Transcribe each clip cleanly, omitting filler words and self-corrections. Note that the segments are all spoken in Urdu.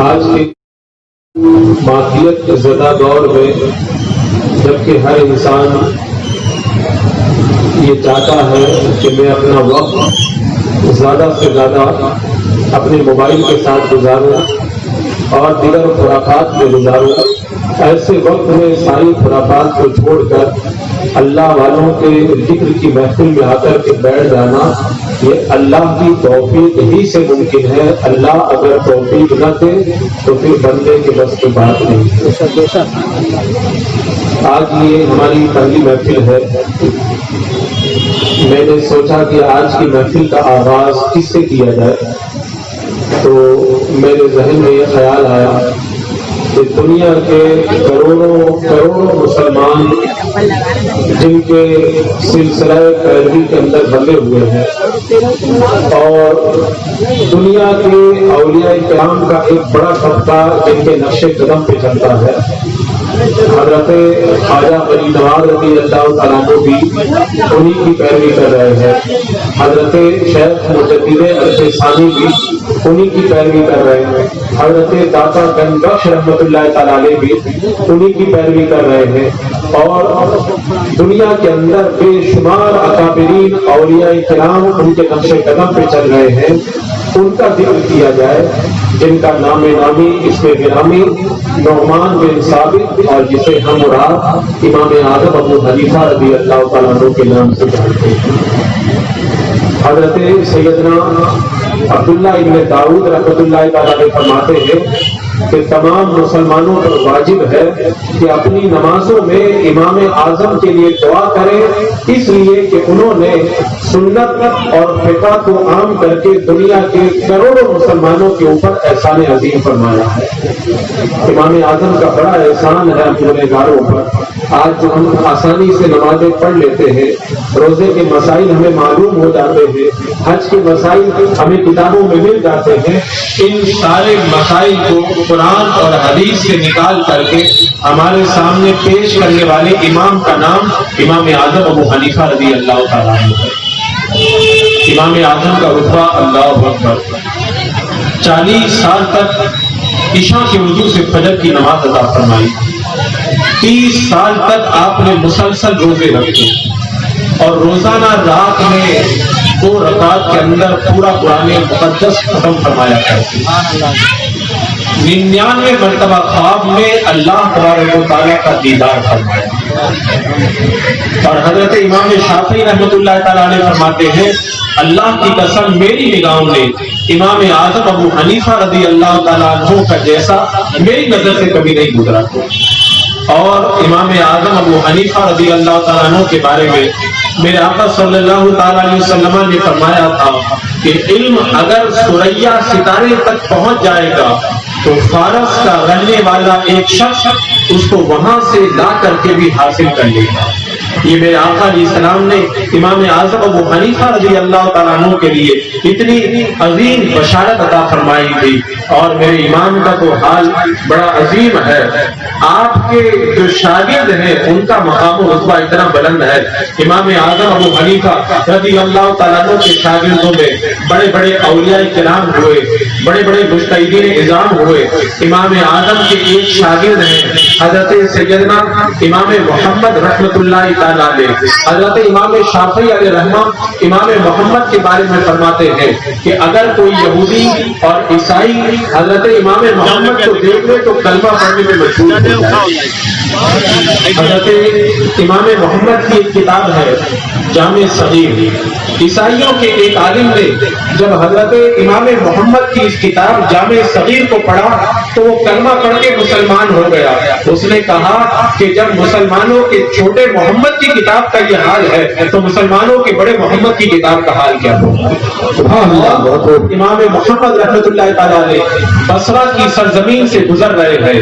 آج کے مادیت زدہ دور میں جبکہ ہر انسان یہ چاہتا ہے کہ میں اپنا وقت زیادہ سے زیادہ اپنے موبائل کے ساتھ گزاروں اور دیگر خرافات میں گزاروں، ایسے وقت میں ساری خرافات کو چھوڑ کر اللہ والوں کے ذکر کی محفل میں آ کر کے بیٹھ جانا یہ اللہ کی توفیق ہی سے ممکن ہے۔ اللہ اگر توفیق نہ دے تو پھر بندے کے بس کی بات نہیں۔ آج یہ ہماری پہلی محفل ہے۔ میں نے سوچا کہ آج کی محفل کا آغاز کس سے کیا جائے، تو میرے ذہن میں یہ خیال آیا کہ دنیا کے کروڑوں مسلمان جن کے سلسلہ پیروی کے اندر بندے ہوئے ہیں اور دنیا کے اولیاء کرام کا ایک بڑا طبقہ جن کے نقش قدم پہ چلتا ہے، حضرت خواجہ غریب نواز رضی اللہ تعالیٰ عنہ بھی انہی کی پیروی کر رہے ہیں، حضرت شیخ مجدد عرف ثانی بھی انہی کی پیروی کر رہے ہیں، حضرت داتا گنج بخش رحمۃ اللہ تعالیٰ علیہ بھی انہی کی پیروی کر رہے ہیں، اور دنیا کے اندر بے شمار اکابرین اولیاء کرام ان کے نقش قدم پہ چل رہے ہیں۔ ان کا ذکر کیا جائے جن کا نام نامی اسم گرامی نعمان بن ثابت اور جسے ہم مراد امام اعظم ابو حنیفہ رضی اللہ تعالیٰ عنہ کے نام سے جانتے ہیں۔ حضرت سیدنا عبداللہ ابن داؤد رحمۃ اللہ تعالیٰ علیہ فرماتے ہیں کہ تمام مسلمانوں پر واجب ہے کہ اپنی نمازوں میں امام اعظم کے لیے دعا کریں، اس لیے کہ انہوں نے سنت اور فقہ کو عام کر کے دنیا کے کروڑوں مسلمانوں کے اوپر احسان عظیم فرمایا ہے۔ امام اعظم کا بڑا احسان ہے اپنے گاروں پر۔ آج جو ہم آسانی سے نمازیں پڑھ لیتے ہیں، روزے کے مسائل ہمیں معلوم ہو جاتے ہیں، حج کے مسائل ہمیں کتابوں میں مل جاتے ہیں، ان سارے مسائل کو قرآن اور حدیث سے نکال کر کے ہمارے سامنے پیش کرنے والے امام کا نام امام اعظم ابو حنیفہ رضی اللہ تعالیٰ عنہ ہے۔ امام اعظم کا رتبہ اللہ اکبر۔ 40 سال تک عشاء کے وضو سے فجر کی نماز ادا فرمائی، 30 سال تک آپ نے مسلسل روزے رکھے اور روزانہ رات میں 2 رکعت کے اندر پورا قرآن مقدس ختم فرمایا کرتے۔ 99 مرتبہ خواب میں اللہ تبارک و تعالیٰ کا دیدار فرمایا۔ اور حضرت امام شافعی رحمۃ اللہ تعالیٰ علیہ فرماتے ہیں اللہ کی قسم میری نگاہوں نے امام اعظم ابو حنیفہ رضی اللہ تعالیٰ عنہ کا جیسا میری نظر سے کبھی نہیں گزرا۔ اور امام اعظم ابو حنیفہ رضی اللہ تعالیٰ عنہ کے بارے میں میرے آقا صلی اللہ تعالیٰ علیہ وسلم نے فرمایا تھا کہ علم اگر ثریا ستارے تک پہنچ جائے گا تو فارس کا رہنے والا ایک شخص اس کو وہاں سے لا کر کے بھی حاصل کر لے گا۔ یہ میرے آقا علیہ السلام نے امام اعظم ابو حنیفہ رضی اللہ تعالیٰ عنہ کے لیے اتنی عظیم بشارت عطا فرمائی تھی، اور میرے امام کا تو حال بڑا عظیم ہے۔ آپ کے جو شاگرد ہیں ان کا مقام و رتبہ اتنا بلند ہے۔ امام اعظم ابو حنیفہ رضی اللہ تعالیٰ عنہ کے شاگردوں میں بڑے بڑے اولیاء کرام ہوئے، بڑے بڑے مجتہدین اعظام ہوئے۔ امام اعظم کے ایک شاگرد ہیں حضرت سیدنا امام محمد رحمۃ اللہ تعالیٰ علیہ۔ حضرت امام شافعی علیہ رحمہ امام محمد کے بارے میں فرماتے ہیں کہ اگر کوئی یہودی اور عیسائی حضرت امام محمد کو دیکھ لے تو کلمہ پڑھنے میں مجبور ہو جائے۔ حضرت امام محمد کی ایک کتاب ہے جامع صغیر۔ عیسائیوں کے ایک عالم نے جب حضرت امام محمد کی اس کتاب جامع صغیر کو پڑھا تو وہ کلمہ پڑھ کے مسلمان ہو گیا۔ اس نے کہا کہ جب مسلمانوں کے چھوٹے محمد کی کتاب کا یہ حال ہے تو مسلمانوں کے بڑے محمد کی کتاب کا حال کیا ہوگا۔ امام محمد رحمۃ اللہ تعالیٰ علیہ بصرہ کی سرزمین سے گزر رہے ہیں،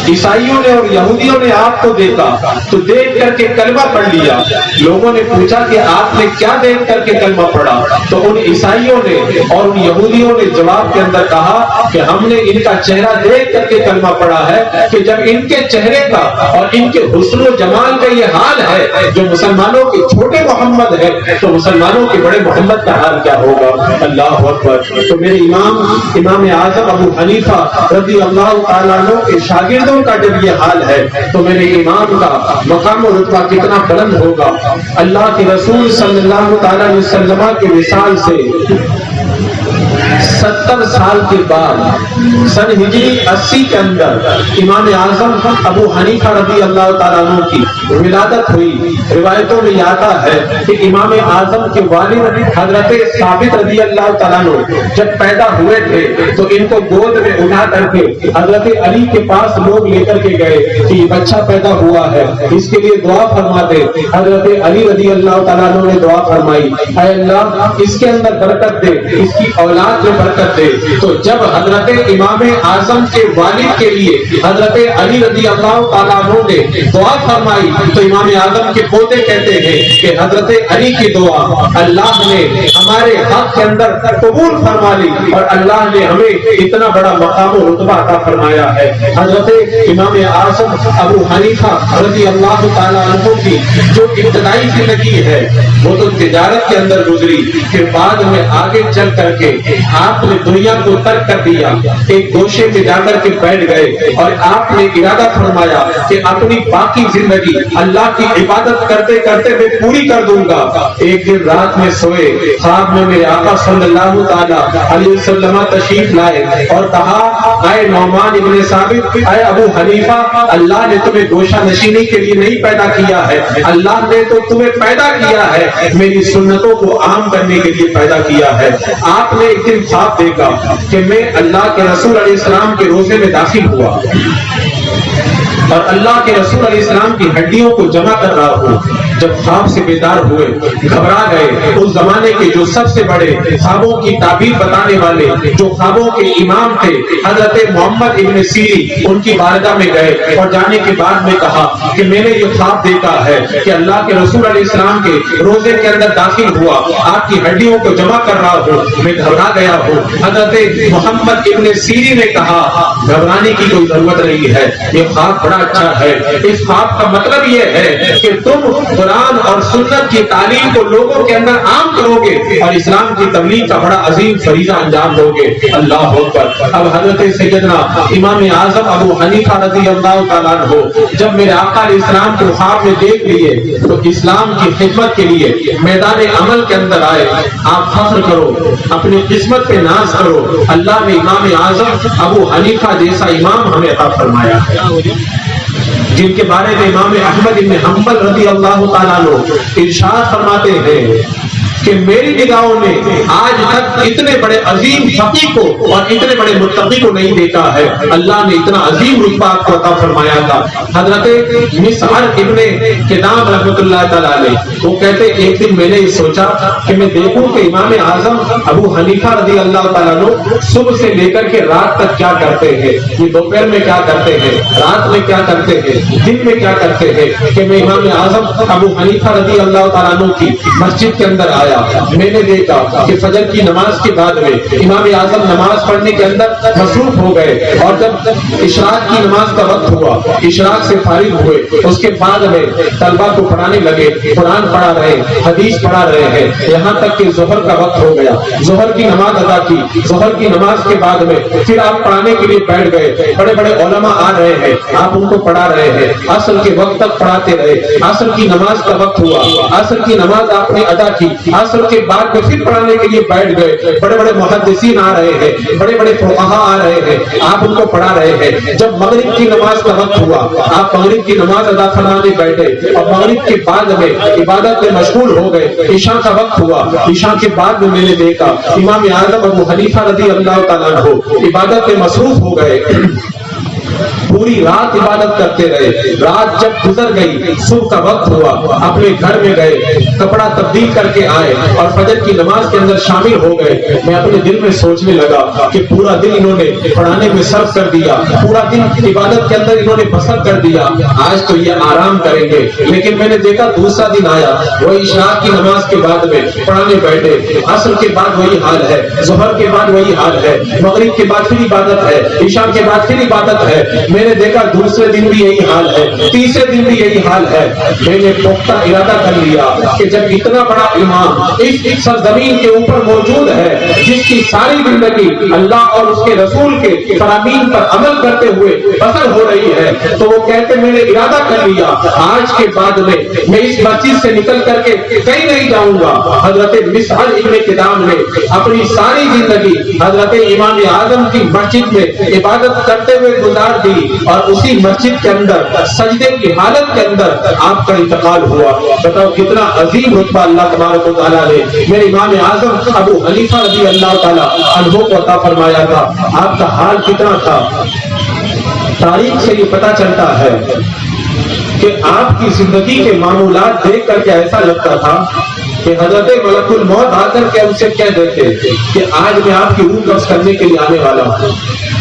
عیسائیوں نے اور یہودیوں نے آپ کو دیکھا تو دیکھ کر کے کلمہ پڑھ لیا. لوگوں نے پوچھا کہ آپ نے کیا دیکھ کر کے کلمہ پڑھا؟ تو ان عیسائیوں نے اور ان یہودیوں نے جواب کے اندر کہا کہ ہم نے ان کا چہرہ دیکھ کر کے کلمہ پڑھا ہے کہ جب ان کے چہرے کا اور ان کے حسن و جمال کا یہ حال ہے جو مسلمانوں کے چھوٹے محمد ہے تو مسلمانوں کے بڑے محمد کا حال کیا ہوگا. اللہ اکبر. تو میرے امام اعظم ابو حنیفہ رضی اللہ تعالیٰ عنہ کے شاگردوں کا جب یہ حال ہے تو میرے امام کا مقام و رتبہ کتنا بلند ہوگا. اللہ کے رسول صلی اللہ تعالیٰ علیہ وسلم کے وصال سے 70 سال کے بعد سن ہجری 80 کے اندر امام اعظم ابو حنیفہ رضی اللہ تعالیٰ عنہ کی ولادت ہوئی. روایتوں میں آتا ہے کہ امام اعظم کے والد حضرت ثابت رضی اللہ تعالیٰ عنہ جب پیدا ہوئے تھے تو ان کو گود میں اٹھا کر کے حضرت علی کے پاس لوگ لے کر کے گئے کہ یہ بچہ پیدا ہوا ہے, اس کے لیے دعا فرما دے. حضرت علی رضی اللہ تعالیٰ عنہ نے دعا فرمائی, اے اللہ اس کے اندر برکت دے, اس کی اولاد میں برکت دے. تو جب حضرت امام اعظم کے والد کے لیے حضرت علی رضی اللہ تعالیٰ عنہ نے دعا فرمائی تو امام اعظم کے پوتے کہتے ہیں کہ حضرت علی کی دعا اللہ نے ہمارے حق کے اندر قبول فرما لی اور اللہ نے ہمیں اتنا بڑا مقام و رتبہ عطا فرمایا ہے. حضرت امام اعظم ابو حنیفہ رضی اللہ تعالیٰ عنہ کی جو ابتدائی زندگی ہے وہ تو تجارت کے اندر گزری, پھر بعد میں آگے چل کر کے آپ نے دنیا کو ترک کر دیا, ایک گوشے میں جا کر کے بیٹھ گئے اور آپ نے ارادہ فرمایا کہ اپنی باقی زندگی اللہ کی عبادت کرتے کرتے میں پوری کر دوں گا. ایک دن رات میں سوئے, خواب میں میرے آقا صلی اللہ تعالیٰ علیہ وسلم تشریف لائے اور کہا, اے نعمان ابن ثابت, اے ابو حنیفہ, اللہ نے تمہیں گوشہ نشینی کے لیے نہیں پیدا کیا ہے, اللہ نے تو تمہیں پیدا کیا ہے میری سنتوں کو عام کرنے کے لیے پیدا کیا ہے. آپ نے ایک دن خواب دیکھا کہ میں اللہ کے رسول علیہ السلام کے روزے میں داخل ہوا اور اللہ کے رسول علیہ السلام کی ہڈیوں کو جمع کر رہا ہوں. جب خواب سے بیدار ہوئے, گھبرا گئے. اس زمانے کے جو سب سے بڑے خوابوں کی تعبیر بتانے والے جو خوابوں کے امام تھے حضرت محمد ابن سیری, ان کی بارگاہ میں گئے اور جانے کے بعد میں کہا کہ میں نے یہ خواب دیکھا ہے کہ اللہ کے رسول علیہ السلام کے روزے کے اندر داخل ہوا, آپ کی ہڈیوں کو جمع کر رہا ہوں, میں گھبرا گیا ہوں. حضرت محمد ابن سیری نے کہا, گھبرانے کی کوئی ضرورت نہیں ہے, یہ خواب بڑا اچھا ہے. اس خواب کا مطلب یہ ہے کہ تم قرآن اور سنت کی تعلیم کو لوگوں کے اندر عام کرو گے اور اسلام کی تبلیغ کا بڑا عظیم فریضہ انجام دو گے. اللہ اکبر. اب حضرت سیدنا امام اعظم ابو حنیفہ رضی اللہ تعالیٰ عنہ جب میرے آقا علیہ السلام کو خواب میں دیکھ لیے تو اسلام کی خدمت کے لیے میدان عمل کے اندر آئے. آپ فخر کرو, اپنی قسمت پہ ناز کرو, اللہ نے امام اعظم ابو حنیفہ جیسا امام ہمیں عطا فرمایا ہے جن کے بارے میں امام احمد بن حنبل رضی اللہ تعالیٰ عنہ ارشاد فرماتے ہیں کہ میری نگاہوں نے آج تک اتنے بڑے عظیم فقیہ کو اور اتنے بڑے متقی کو نہیں دیکھا ہے. اللہ نے اتنا عظیم رتبہ آپ کو عطا فرمایا تھا. حضرت مسعر ابن کدام رحمۃ اللہ تعالیٰ علیہ وہ کہتے ایک دن میں نے یہ سوچا کہ میں دیکھوں کہ امام اعظم ابو حنیفہ رضی اللہ تعالیٰ عنہ صبح سے لے کر کے رات تک کیا کرتے ہیں, یہ دوپہر میں کیا کرتے ہیں, رات میں کیا کرتے ہیں, دن میں کیا کرتے ہیں. کہ میں امام اعظم ابو حنیفہ رضی اللہ تعالیٰ عنہ کی مسجد کے اندر آیا, میں نے دیکھا کہ فجر کی نماز کے بعد میں امام اعظم نماز پڑھنے کے اندر مصروف ہو گئے اور جب اشراق کی نماز کا وقت ہوا, اشراق سے فارغ ہوئے, اس کے بعد میں طلبہ کو پڑھانے لگے, قرآن پڑھا رہے, حدیث پڑھا رہے ہیں, یہاں تک کہ ظہر کا وقت ہو گیا. ظہر کی نماز ادا کی, ظہر کی نماز کے بعد میں پھر آپ پڑھانے کے لیے بیٹھ گئے. بڑے بڑے علماء آ رہے ہیں, آپ ان کو پڑھا رہے ہیں, عصر کے وقت تک پڑھاتے رہے. عصر کی نماز کا وقت ہوا, عصر کی نماز آپ نے ادا کی, عصر کے بعد میں پھر پڑھانے کے لیے بیٹھ گئے. بڑے بڑے محدثین آ رہے ہیں, بڑے بڑے فقہاء آ رہے ہیں, آپ ان کو پڑھا رہے ہیں. جب مغرب کی نماز کا وقت ہوا, آپ مغرب کی نماز ادا فرمانے بیٹھے اور مغرب کے بعد میں عبادت میں مشغول ہو گئے. عشاء کا وقت ہوا, عشاء کے بعد میں نے دیکھا امام اعظم ابو حنیفہ رضی اللہ تعالیٰ عنہ عبادت میں مصروف ہو گئے. پوری رات عبادت کرتے رہے. رات جب گزر گئی، صبح کا وقت ہوا، اپنے گھر میں گئے، کپڑا تبدیل کر کے آئے اور فجر کی نماز کے اندر شامل ہو گئے. میں اپنے دل میں سوچنے لگا کہ پورا دن انہوں نے پڑھانے میں صرف کر دیا، پورا دن عبادت کے اندر انہوں نے بسر کر دیا، آج تو یہ آرام کریں گے. لیکن میں نے دیکھا دوسرا دن آیا، وہ عشاء کی نماز کے بعد میں پڑھانے بیٹھے، عصر کے بعد وہی حال ہے، ظہر کے بعد وہی حال ہے، مغرب کے بعد پھر عبادت ہے، عشاء کے بعد پھر عبادت ہے. میں نے دیکھا دوسرے دن بھی یہی حال ہے، تیسرے دن بھی یہی حال ہے. میں نے پختہ ارادہ کر لیا کہ جب اتنا بڑا امام اس سرزمین کے اوپر موجود ہے، جس کی ساری زندگی اللہ اور اس کے رسول کے فرامین پر عمل کرتے ہوئے بسر ہو رہی ہے، تو وہ کہتے میں نے ارادہ کر لیا آج کے بعد میں اس مسجد سے نکل کر کے کہیں نہیں جاؤں گا. حضرت مسعر ابن کدام نے اپنی ساری زندگی حضرت امام اعظم کی مسجد میں عبادت کرتے ہوئے گزار دی، اور اسی مسجد کے اندر سجدے کی حالت کے اندر آپ کا انتقال ہوا. بتاؤ کتنا عظیم رتبہ اللہ تبارک و تعالیٰ نے میرے امام اعظم ابو حنیفہ رضی اللہ تعالیٰ عنہ کو عطا فرمایا تھا. آپ کا حال کتنا تھا؟ تاریخ سے یہ پتہ چلتا ہے کہ آپ کی زندگی کے معمولات دیکھ کر کے ایسا لگتا تھا کہ حضرت ملک الموت آ کر کے ان سے کہہ دیتے کہ آج میں آپ کی روح قبض کرنے کے لیے آنے والا ہوں،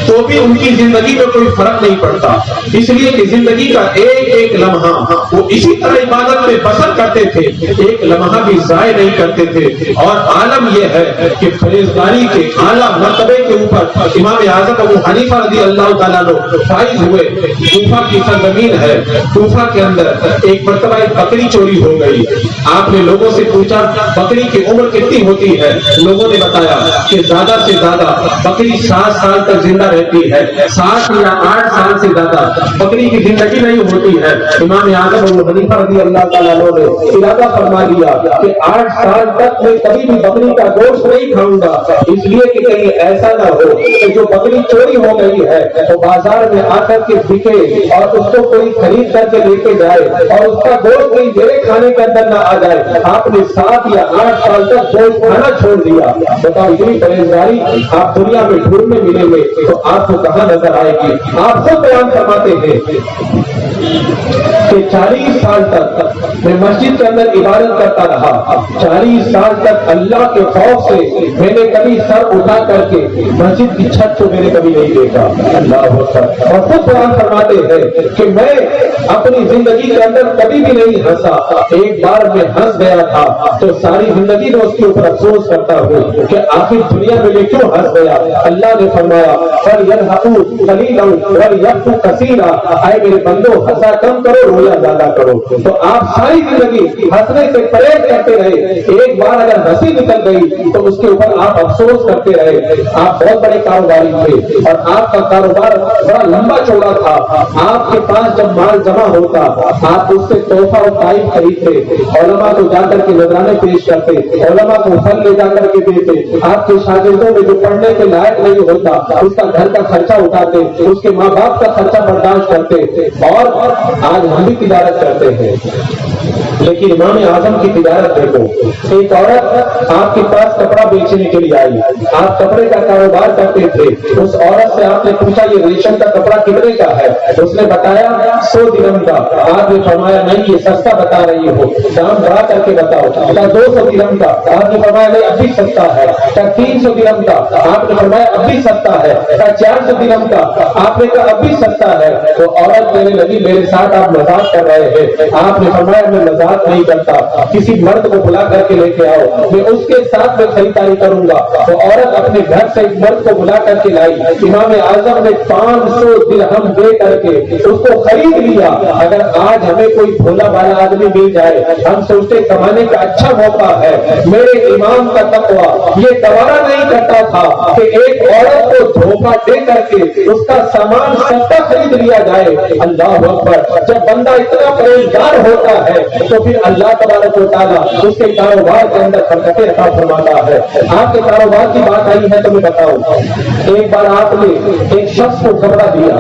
تو بھی ان کی زندگی میں کوئی فرق نہیں پڑتا، اس لیے کہ زندگی کا ایک ایک لمحہ وہ اسی طرح عبادت میں بسر کرتے تھے، ایک لمحہ بھی ضائع نہیں کرتے تھے. اور عالم یہ ہے کہ پرہیزگاری کے اعلیٰ مرتبے کے اوپر امام اعظم ابو حنیفہ رضی اللہ تعالیٰ عنہ فائز ہوئے. کوفہ کی سرزمین ہے، کوفہ کے اندر ایک مرتبہ ایک بکری چوری ہو گئی. آپ نے لوگوں سے پوچھا بکری کی عمر کتنی ہوتی ہے؟ لوگوں نے بتایا کہ زیادہ سے زیادہ بکری 7 سال تک زندہ رہتی ہے، 7 یا 8 سال سے زیادہ بکری کی زندگی نہیں ہوتی ہے. امام اعظم ابو حنیفہ رضی اللہ تعالیٰ عنہ نے ارادہ فرما لیا کہ 8 سال تک میں کبھی بھی بکری کا گوشت نہیں کھاؤں گا، اس لیے کہ کہیں ایسا نہ ہو کہ جو بکری چوری ہو گئی ہے تو بازار میں آ کر کے بکے اور اس کو کوئی خرید کر کے لے کے جائے اور اس کا گوشت کوئی میرے کھانے کے اندر نہ آ جائے. آپ نے 7 یا 8 سال تک گوشت کھانا چھوڑ دیا. بتاؤ اتنی پرہیزگاری آپ دنیا میں ڈھونڈنے ملیں گے تو آپ کو کہاں نظر آئے گی؟ آپ خود بیان فرماتے ہیں کہ 40 سال تک میں مسجد کے اندر عبادت کرتا رہا، 40 سال تک اللہ کے خوف سے میں نے کبھی سر اٹھا کر کے مسجد کی چھت کو میں نے کبھی نہیں دیکھا. اللہ اکبر. اور خود بیان فرماتے ہیں کہ میں اپنی زندگی کے اندر کبھی بھی نہیں ہنسا، ایک بار میں ہنس گیا تھا تو ساری زندگی میں اس کے اوپر افسوس کرتا ہوں کہ آخر دنیا میں کیوں ہنس گیا. اللہ نے فرمایا فَلْيَضْحَكُوا قَلِيلًا وَلْيَبْكُوا كَثِيرًا، اے میرے بندو ہنسا کم کرو رویا زیادہ کرو. تو آپ ساری زندگی ہنسنے سے پرہیز کرتے رہے، ایک بار اگر ہنسی نکل گئی تو اس کے اوپر آپ افسوس کرتے رہے. آپ بہت بڑے کاروباری تھے اور آپ کا کاروبار بڑا لمبا چوڑا تھا. آپ کے پاس جب مال جمع ہوتا آپ اس سے تحفہ اور تائید خریدتے، علماء کو جا کر کے نذرانے پیش کرتے، علماء کو پھل لے جا کر کے دیتے. آپ کے شاگردوں میں جو پڑھنے کے لائق نہیں ہوتا اس کا گھر کا خرچہ اٹھاتے، اس کے ماں باپ کا خرچہ برداشت کرتے. اور آج ہم بھی تجارت کرتے ہیں، لیکن امام اعظم کی تجارت دیکھو. ایک عورت آپ کے پاس کپڑا بیچنے کے لیے آئی، آپ کپڑے کا کاروبار کرتے تھے. اس عورت سے آپ نے پوچھا یہ ریشم کا کپڑا کتنے کا ہے؟ اس نے بتایا 100 درہم کا. آپ نے فرمایا نہیں یہ سستا بتا رہی ہو، دام بڑھا کر کے بتاؤ. 200 درہم کا. آپ نے فرمایا نہیں اب بھی سستا ہے. 300 درہم کا. آپ نے فرمایا اب بھی سستا ہے. 400 درہم کا. آپ نے کہا اب بھی سستا ہے. تو عورت کہنے لگی میرے ساتھ آپ مذاق کر رہے ہیں. آپ نے فرمایا میں مذاق نہیں کرتا، کسی مرد کو بلا کر کے لے کے آؤ، میں اس کے ساتھ میں خریداری کروں گا. تو عورت اپنے گھر سے ایک مرد کو بلا کر کے لائی. امام اعظم نے 500 درہم دے کر کے اس کو خرید لیا. اگر آج ہمیں کوئی بھولا بالا آدمی مل جائے ہم سوچتے کمانے کا اچھا موقع ہے. میرے امام کا تقویٰ یہ گوارا نہیں کرتا تھا کہ ایک عورت کو دھوکہ دے کر کے اس کا سامان سستا خرید لیا جائے. اللہ اکبر. جب بندہ اتنا پرہیزگار ہوتا ہے تو تو پھر اللہ تبارک و تعالیٰ اس کے کاروبار کے اندر برکتیں عطا فرماتا ہے۔ آپ کے کاروبار کی بات آئی ہے تو میں بتاؤں، ایک بار آپ نے ایک شخص کو کپڑا دیا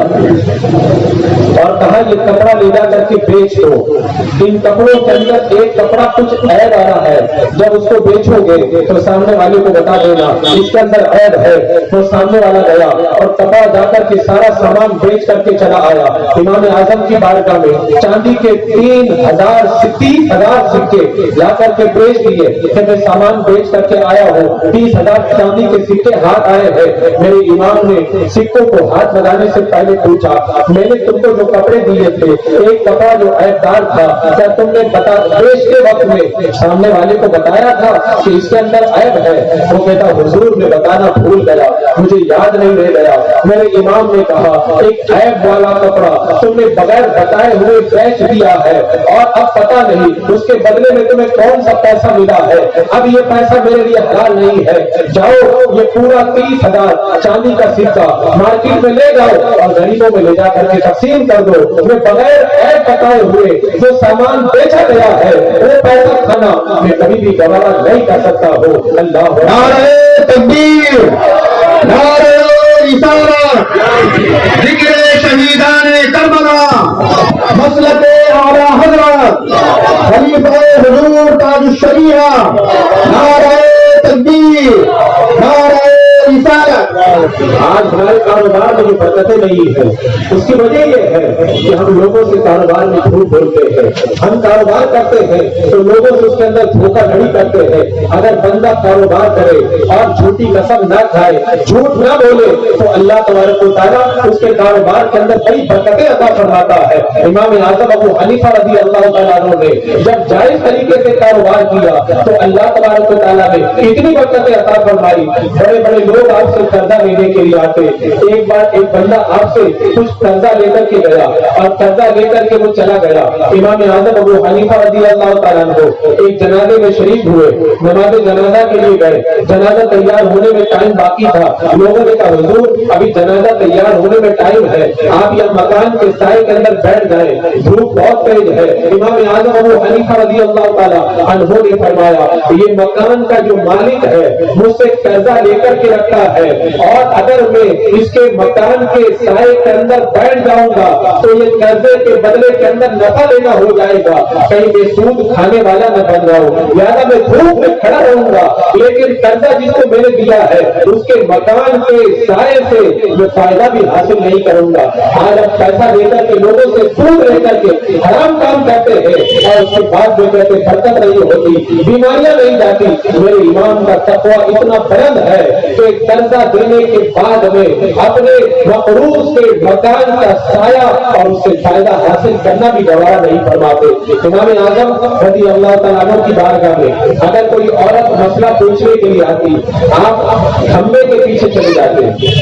اور کہا یہ کپڑا لے جا کر کے بیچ دو، ان کپڑوں کے اندر ایک کپڑا کچھ عیب آ رہا ہے، جب اس کو بیچو گے تو سامنے والے کو بتا دینا اس کے اندر عیب ہے۔ تو سامنے والا گیا اور کپڑا جا کر کے سارا سامان بیچ کر کے چلا آیا، امام اعظم کی بارگاہ میں چاندی کے 30,000 سکے لا کر کے بیچ دیے کہ میں سامان بیچ کر کے آیا ہوں، 30,000 چاندی کے سکے ہاتھ آئے ہیں۔ میرے امام نے سکوں کو ہاتھ لگانے سے پہلے پوچھا، میں نے تم کو جو کپڑے دیے تھے ایک کپڑا جو عیبدار تھا، کیا تم نے بیچتے وقت میں سامنے والے کو بتایا تھا کہ اس کے اندر عیب ہے؟ وہ کہتا حضور میں بتانا بھول گیا، مجھے یاد نہیں رہ گیا۔ میرے امام نے کہا ایک عیب والا کپڑا تم نے بغیر بتائے ہوئے بیچ دیا ہے اور اب پتا نہیں اس کے بدلے میں تمہیں کون سا پیسہ ملا ہے، اب یہ پیسہ میرے لیے حلال نہیں ہے، جاؤ یہ پورا 30,000 چاندی کا سکہ مارکیٹ میں لے جاؤ اور غریبوں میں لے جا کر کے تقسیم کر دو۔ میں بغیر عیب بتائے ہوئے جو سامان بیچا گیا ہے وہ پیسہ کھانا میں کبھی بھی گوارا نہیں کر سکتا ہوں۔ اللہ نعرہ تکبیر، نعرہ رسالت، ذکر شہیدان کربلا، مسلک اعلیٰ حضرت خلیفہ حضور تاج الشریعہ، نعرہ تکبیر، نعرہ رسالت۔ آج ہمارے کاروبار میں جو برکتیں نہیں ہیں اس کی وجہ یہ ہے کہ ہم لوگوں سے کاروبار میں جھوٹ بولتے ہیں، ہم کاروبار کرتے ہیں تو لوگوں سے اس کے اندر دھوکہ دھڑی کرتے ہیں۔ اگر بندہ کاروبار کرے اور جھوٹی قسم نہ کھائے، جھوٹ نہ بولے تو اللہ تبارک و تعالیٰ اس کے کاروبار کے اندر بڑی برکتیں عطا فرماتا ہے۔ امام اعظم ابو حنیفہ رضی اللہ تعالیٰ عنہ نے جب جائز طریقے سے کاروبار کیا تو اللہ تبارک و تعالیٰ نے اتنی برکتیں عطا فرمائی۔ بڑے بڑے لوگ آپ سے قرضہ لینے کے لیے آتے، ایک بار ایک بندہ آپ سے کچھ قرضہ لے کر کے گیا اور قرضہ لے کر کے وہ چلا گیا۔ امام اعظم ابو حنیفہ رضی اللہ تعالیٰ عنہ ایک جنازے میں شریک ہوئے، نماز جنازہ کے لیے گئے، جنازہ تیار ہونے میں ٹائم باقی تھا، لوگوں نے کہا حضور ابھی جنازہ تیار ہونے میں ٹائم ہے، آپ یہ مکان کے سائے کے اندر بیٹھ جائیں، دھوپ بہت تیز ہے۔ امام اعظم ابو حنیفہ رضی اللہ تعالیٰ عنہ نے فرمایا یہ مکان کا جو مالک ہے مجھ سے قرضہ لے کر کے رکھتا ہے اور اگر میں اس کے مکان کے سائے کے اندر بیٹھ جاؤں گا تو یہ قرضے کے بدلے کے اندر نفع لینا ہو جائے گا، کہیں میں سود کھانے والا نہ بن جاؤں، لہٰذا میں دھوپ میں کھڑا رہوں گا، لیکن قرضہ جس کو میں نے دیا ہے اس کے مکان کے سائے سے میں فائدہ بھی حاصل نہیں کروں گا۔ آج اب پیسہ لے کر کے لوگوں سے سود لے کر کے حرام کام کرتے ہیں اور اس کے بعد میں کہتے برکت نہیں ہوتی، بیماریاں نہیں جاتی۔ میرے امام کا تقویٰ اتنا بلند ہے کہ قرضہ دینے کے بعد میں اپنے مقروض کے مکان کا سایہ اور اس سے فائدہ حاصل کرنا بھی گوارا نہیں فرماتے۔ امام اعظم رضی اللہ تعالیٰ عنہ کی بارگاہ میں اگر کوئی عورت مسئلہ پوچھنے کے لیے آتی آپ کھمبے کے پیچھے چلے جاتے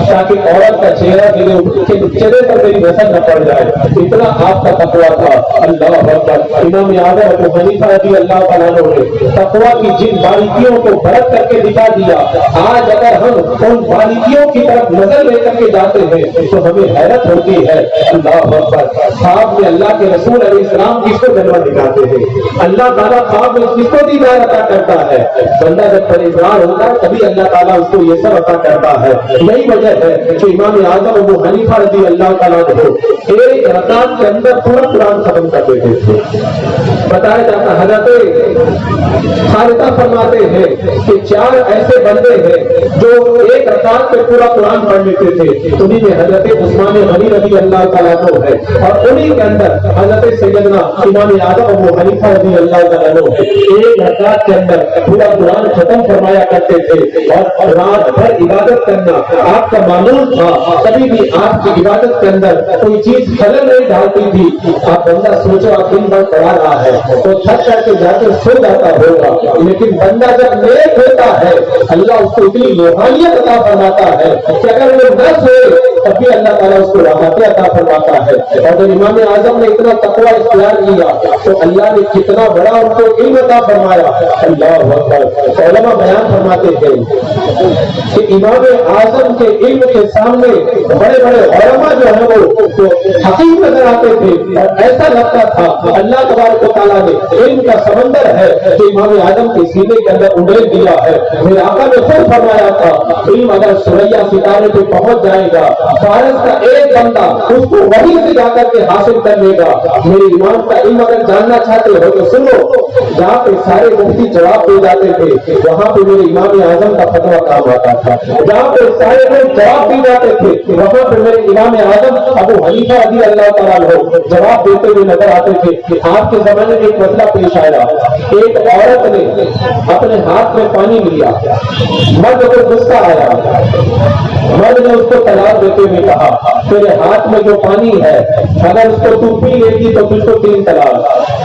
تاکہ عورت کا چہرہ چہرے پر میری نظر نہ پڑ جائے، اتنا آپ کا تقویٰ تھا۔ اللہ اکبر۔ امام اعظم ابو حنیفہ رضی اللہ تعالیٰ عنہ نے تقویٰ کی جن باریکیوں کو برت کر کے دکھا دیا، آج اگر ہم ان باریکیوں کی طرف نظر لے کر کے جاتے ہیں تو ہمیں حیرت ہوتی ہے۔ اللہ اکبر۔ خواب میں اللہ کے رسول علیہ السلام کس کو جلوہ دکھاتے ہیں، اللہ تعالیٰ خواب میں کس کو دیدار عطا کرتا ہے، بندہ جب پریشان ہوتا ہے تبھی اللہ تعالیٰ اس کو یہ سب عطا کرتا ہے۔ یہی وجہ ہے کہ امام اعظم ابو حنیفہ رضی اللہ تعالیٰ عنہ ایک رکعت کے اندر پورا قرآن ختم کر دیتے تھے۔ بتایا جاتا حضرت خالدہ فرماتے ہیں کہ 4 ایسے بندے ہیں جو ایک رکعت پہ پورا قرآن پڑھ لیتے تھے، انہی میں حضرت عثمان غنی رضی اللہ تعالیٰ عنہ ہے اور انہی کے اندر حضرت سیدنا امام اعظم ابو حنیفہ رضی اللہ تعالیٰ عنہ ایک رکعت کے اندر پورا قرآن ختم فرمایا کرتے تھے اور رات بھر عبادت کرنا آپ کا معمول تھا، کبھی بھی آپ کی عبادت کے اندر کوئی چیز خلل نہیں ڈالتی تھی۔ آپ بندہ سوچو آپ دن بھر پڑھا رہا ہے تو تھک کر کے جا کے سو جاتا ہوگا، لیکن بندہ جب نیک ہوتا ہے اللہ اس کو اتنی روحانیت عطا فرماتا ہے کہ اگر وہ نہ سوئے تب بھی اللہ تعالیٰ اس کو راحت عطا فرماتا ہے. اور جب امام اعظم نے اتنا تقویٰ اختیار کیا تو اللہ نے کتنا بڑا ان کو علم عطا فرمایا. اللہ اکبر. علماء بیان فرماتے تھے کہ امام اعظم کے علم کے سامنے بڑے بڑے علماء جو ہیں وہ حقیق نظر آتے تھے اور ایسا لگتا تھا اللہ تبارک و تعالیٰ نے علم کا سمندر ہے کہ امام اعظم کے سینے کے اندر انڈیل دیا ہے. میرے آقا نے خود فرمایا تھا علم اگر سریا ستارے پہ پہنچ جائے گا فارس کا ایک بندہ اس کو وہیں سے جا کر کے حاصل کر لے گا. میرے امام کا علم اگر جاننا چاہتے ہو تو سنو, جہاں پہ سارے مفتی جواب دے جاتے تھے وہاں پہ میرے امام اعظم کا فتویٰ کام آتا تھا. جہاں پہ سارے لوگ جواب دے جاتے تھے وہاں پہ میرے امام اعظم ابو حنیفہ رضی اللہ تعالیٰ عنہ جواب دیتے ہوئے نظر آتے تھے. آپ کے زمانے میں ایک مسئلہ پیش آیا, ایک عورت نے اپنے ہاتھ میں پانی لیا, مرد کو غصہ آیا, مرد نے اس کو طلاق دیتے ہوئے کہا تیرے ہاتھ میں جو پانی ہے اگر اس کو تو پی لے گی تو تجھ کو 3 طلاق,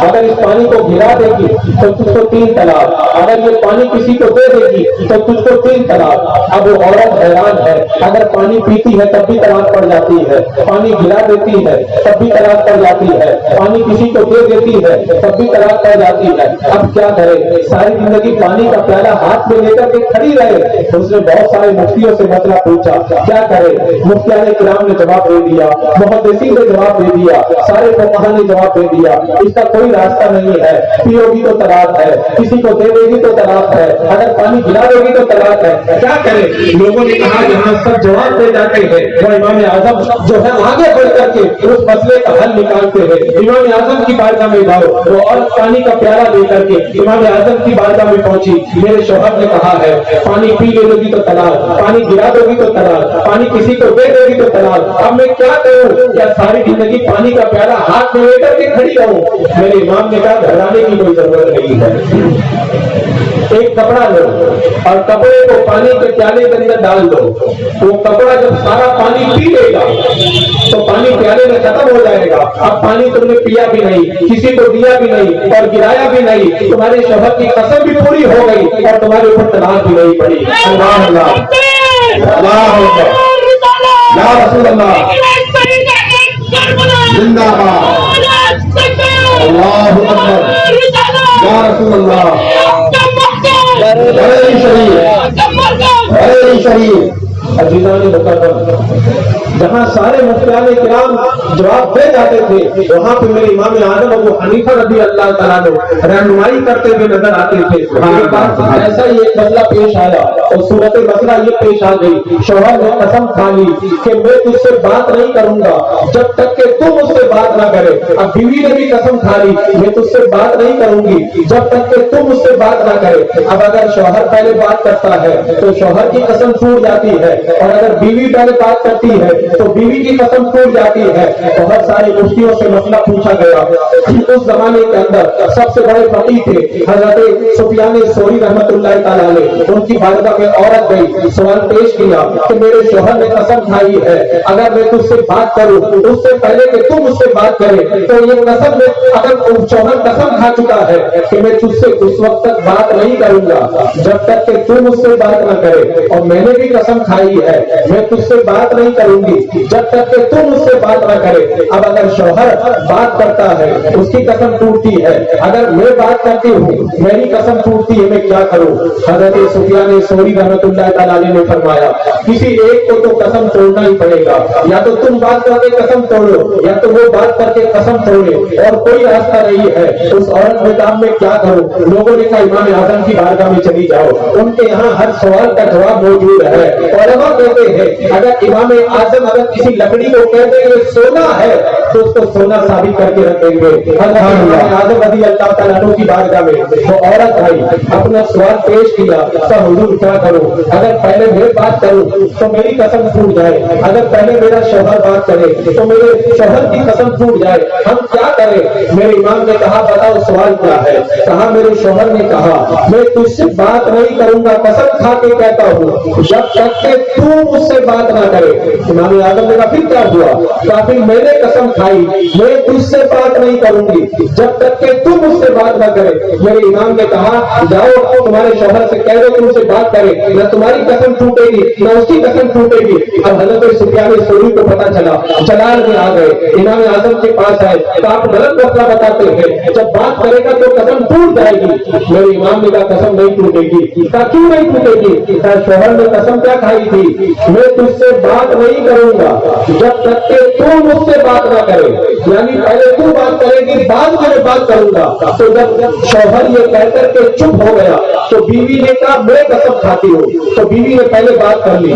اگر اس پانی کو گرا دے گی تو تجھ کو 3 طلاق, اگر یہ پانی کسی کو دے دے گی تو تجھ کو 3 طلاق. اب وہ عورت حیران ہے, اگر پانی پیتی ہے تب بھی طلاق پڑ جاتی ہے, پانی گرا دیتی ہے تب بھی طلاق پڑ جاتی ہے, پانی کسی کو دے دیتی ہے تب بھی طلاق پڑ جاتی ہے. اب کیا کرے؟ ساری زندگی پانی کا پیالہ ہاتھ میں لے کر کے کھڑی رہے. اس نے بہت سارے مفتیوں سے مسئلہ پوچھا کیا کرے. مفتیان کرام نے جواب دے دیا, محدثین نے جواب دے دیا, سارے فقہا نے جواب دے دیا اس کا کوئی راستہ نہیں ہے. پیو گی تو طلاق ہے, کسی کو دے دے گی تو طلاق ہے, اگر پانی گرا دے گی تو طلاق ہے. کیا کرے؟ لوگوں نے کہا جہاں سب جواب دے جاتے ہیں وہ امام اعظم جو ہے آگے بڑھ کر کے اس مسئلے کا حل نکالتے ہیں. امام اعظم کی بارگاہ میں جاؤ. وہ عورت پانی کا پیالہ لے کر کے امام اعظم کی بارگاہ میں پہنچی. میرے شوہر نے کہا ہے پانی پی لے گی تو طلاق, پانی گرا دو گی تو طلاق, پانی کسی کو دے دے گی تو طلاق. اب میں کیا کروں؟ کیا ساری زندگی پانی کا پیالہ ہاتھ میں لے کر کے کھڑی رہوں؟ میرے امام نے کہا گھبرانے کی کوئی ضرورت نہیں ہے. ایک کپڑا لو اور کپڑے کو پانی کے پیالے کے اندر ڈال دو. وہ کپڑا جب سارا پانی پی لے گا تو پانی پیالے میں ختم ہو جائے گا. اب پانی تم نے پیا بھی نہیں, کسی کو دیا بھی نہیں اور گرایا بھی نہیں, تمہارے شوہر کی قسم بھی پوری ہو گئی اور تمہارے اوپر طلاق بھی نہیں پڑی. اللہ اللہ اللہ یا رسول اللہ زندہ باد. اللہ اکبر یا رسول اللہ. عزیزان مکرم, جہاں سارے مفتیان کرام جواب دے جاتے تھے وہاں پہ میرے امام اعظم ابو حنیفہ رضی اللہ تعالیٰ عنہ رہنمائی کرتے ہوئے نظر آتے تھے. ایسا ہی ایک مسئلہ پیش آیا اور صورت مسئلہ یہ پیش آ گئی. شوہر نے قسم کھا لی کہ میں تجھ سے بات نہیں کروں گا جب تک کہ تم مجھ سے بات نہ کرے. اب بیوی نے بھی قسم کھا لی میں تجھ سے بات نہیں کروں گی جب تک کہ تم مجھ سے بات نہ کرے. اب اگر شوہر پہلے بات کرتا ہے تو شوہر کی قسم ٹوٹ جاتی ہے, اور اگر بیوی پہلے بات کرتی ہے تو بیوی کی قسم ٹوٹ جاتی ہے. بہت ساری مفتیوں سے مسئلہ پوچھا گیا. اس زمانے کے اندر سب سے بڑے فقیہ تھے حضرت سفیان ثوری رحمۃ اللہ تعالیٰ علیہ. ان کی بارگاہ میں عورت گئی, سوال پیش کیا کہ میرے شوہر نے قسم کھائی ہے اگر میں تجھ سے بات کروں اس سے پہلے کہ تم مجھ سے بات کرے تو یہ قسم میں اگر شوہر قسم کھا چکا ہے کہ میں تجھ سے اس وقت تک بات نہیں کروں گا جب تک کہ تم مجھ سے بات نہ کرے, اور میں نے بھی قسم کھائی ہے میں تجھ سے بات نہیں کروں گی جب تک کہ تم مجھ سے بات نہ کرے. اب اگر شوہر بات کرتا ہے اس کی قسم ٹوٹتی ہے, اگر میں بات کرتی ہوں میری قسم ٹوٹتی ہے, میں کیا کروں؟ حضرت سفیان ثوری رحمۃ اللہ تعالیٰ علیہ نے فرمایا کسی ایک کو تو قسم توڑنا ہی پڑے گا, یا تو تم بات کر کے قسم توڑو یا تو وہ بات کر کے قسم توڑے, اور کوئی راستہ نہیں ہے. اس عورت کے کام میں کیا کروں؟ لوگوں نے کہا امام اعظم کی بارگاہ میں چلی جاؤ, ان کے یہاں ہر سوال کا جواب موجود ہے. علماء کہتے ہیں اگر امام اعظم اگر کسی لکڑی کو کہتے ہیں یہ سونا ہے تو اس کو سونا ثابت کر کے رکھیں گے. امام اعظم رضی اللہ تعالیٰ عنہ کی بارگاہ میں وہ عورت آئی, اپنا سوال پیش کیا کہ حضور کیا کروں؟ اگر پہلے میں بات کروں تو میری قسم ٹوٹ جائے, اگر پہلے میرا شوہر بات کرے تو میرے شوہر کی قسم ٹوٹ جائے, ہم کیا کریں؟ میرے امام نے کہا بتاؤ سوال کیا ہے؟ کہا میرے شوہر نے کہا میں تجھ سے بات نہیں کروں گا, قسم کھا کے کہتا ہوں جب تک کہ تو مجھ سے بات نہ کرے. امام امام اعظم نے کہا پھر کیا ہوا؟ کہا پھر میں نے قسم کھائی میں تجھ سے بات نہیں کروں گی جب تک کہ تم مجھ سے بات نہ کرے۔ میرے امام نے کہا جاؤ تمہارے شوہر سے کہہ دو تم سے بات کرے، نہ تمہاری قسم ٹوٹے گی نہ اس کی قسم ٹوٹے گی۔ اب حضرت سفیان ثوری کو پتا چلا، جلال میں آ گئے، امام اعظم کے پاس آئے، تو آپ غلط مسئلہ بتاتے ہیں، جب بات کرے گا تو قسم ٹوٹ جائے گی۔ میرے امام نے کہا قسم نہیں ٹوٹے گی۔ کہا کیوں نہیں ٹوٹے گی؟ کہا شوہر نے قسم کیا کھائی تھی؟ میں تجھ سے بات نہیں کروں گا جب تک کہ تو مجھ سے بات نہ کرے، یعنی پہلے تو بات کرے گی بعد میں بات کروں گا۔ تو جب شوہر یہ کہہ کر کے چپ ہو گیا تو بیوی نے کہا میں قسم کھاتی ہوں، تو بیوی نے پہلے بات کر لی۔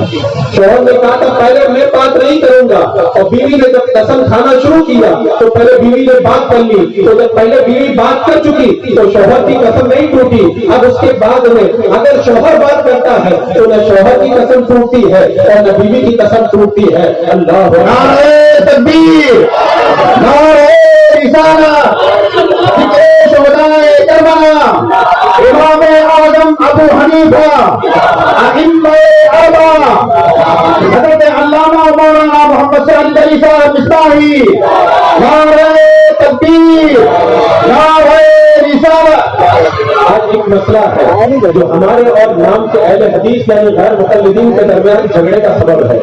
شوہر نے کہا تھا پہلے میں بات نہیں کروں گا، اور بیوی نے جب قسم کھانا شروع کیا تو پہلے بیوی نے بات کر لی۔ تو جب پہلے بیوی بات کر چکی تو شوہر کی قسم نہیں ٹوٹی۔ اب اس کے بعد میں اگر شوہر بات کرتا ہے تو نہ شوہر کی قسم ٹوٹتی ہے اور نہ بیوی کی قسم ٹوٹتی ہے۔ اللہ نعرہ تکبیر، نعرہ رسالت، ذکر شہدائے کربلا، امام اعظم ابو حنیفہ، ائمہ اربعہ، حضرت علامہ مولانا محمد سعید علی صاحب مصباحی، نعرہ تکبیر، نعرہ رسالت۔ آج ایک مسئلہ ہے جو ہمارے اور نام کے اہل حدیث یعنی غیر مقلدین کے درمیان جھگڑے کا سبب ہے۔